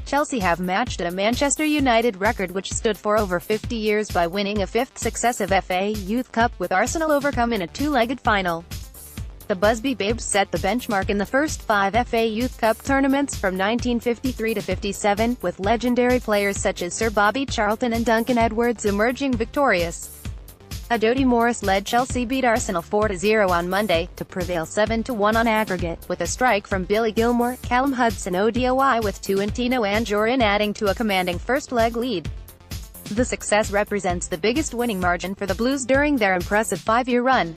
Chelsea have matched a Manchester United record which stood for over 50 years by winning a fifth successive FA Youth Cup, with Arsenal overcome in a two-legged final. The Busby Babes set the benchmark in the first 5 FA Youth Cup tournaments from 1953 to 57, with legendary players such as Sir Bobby Charlton and Duncan Edwards emerging victorious. A Jody Morris-led Chelsea beat Arsenal 4-0 on Monday, to prevail 7-1 on aggregate, with a strike from Billy Gilmour, Callum Hudson-Odoi with 2 and Tino Anjorin adding to a commanding first-leg lead. The success represents the biggest winning margin for the Blues during their impressive 5-year run.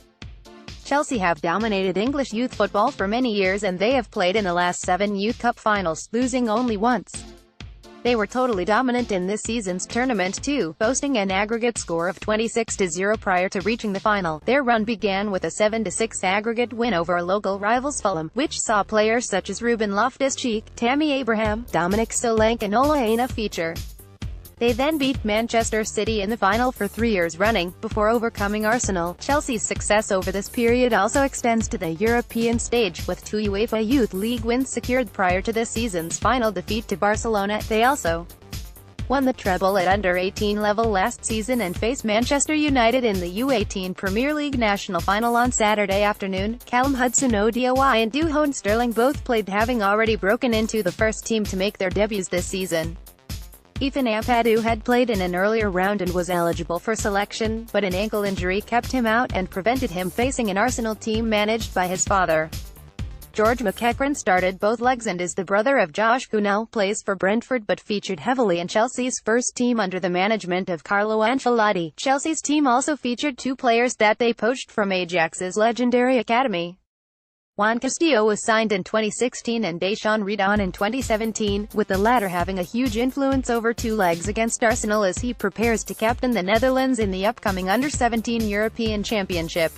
Chelsea have dominated English youth football for many years, and they have played in the last 7 Youth Cup finals, losing only once. They were totally dominant in this season's tournament too, boasting an aggregate score of 26-0 prior to reaching the final. Their run began with a 7-6 aggregate win over local rivals Fulham, which saw players such as Ruben Loftus-Cheek, Tammy Abraham, Dominic Solanke and Ola Aina feature. They then beat Manchester City in the final for 3 years running, before overcoming Arsenal. Chelsea's success over this period also extends to the European stage, with 2 UEFA Youth League wins secured prior to this season's final defeat to Barcelona. They also won the treble at under-18 level last season and faced Manchester United in the U18 Premier League national final on Saturday afternoon. Callum Hudson-Odoi and Duhon Sterling both played, having already broken into the first team to make their debuts this season. Ethan Ampadu had played in an earlier round and was eligible for selection, but an ankle injury kept him out and prevented him facing an Arsenal team managed by his father. George McEachran started both legs and is the brother of Josh, who now plays for Brentford but featured heavily in Chelsea's first team under the management of Carlo Ancelotti. Chelsea's team also featured 2 players that they poached from Ajax's legendary academy. Juan Castillo was signed in 2016 and Deshaun Redon in 2017, with the latter having a huge influence over 2 legs against Arsenal as he prepares to captain the Netherlands in the upcoming Under-17 European Championship.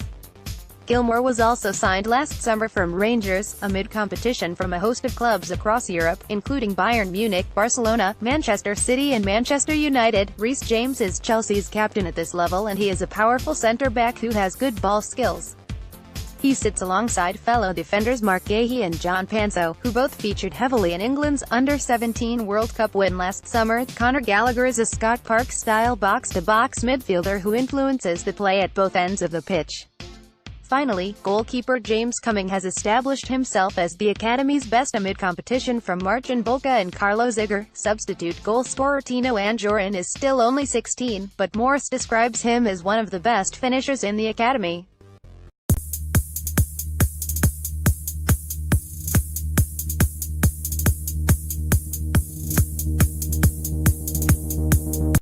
Gilmour was also signed last summer from Rangers, a mid-competition from a host of clubs across Europe, including Bayern Munich, Barcelona, Manchester City and Manchester United. Reece James is Chelsea's captain at this level, and he is a powerful centre-back who has good ball skills. He sits alongside fellow defenders Mark Gahey and John Panso, who both featured heavily in England's Under-17 World Cup win last summer. Conor Gallagher is a Scott Park-style box-to-box midfielder who influences the play at both ends of the pitch. Finally, goalkeeper James Cumming has established himself as the academy's best amid competition from Marcin Bulka and Carlo Ziger. Substitute goal scorer Tino Anjorin is still only 16, but Morris describes him as one of the best finishers in the academy.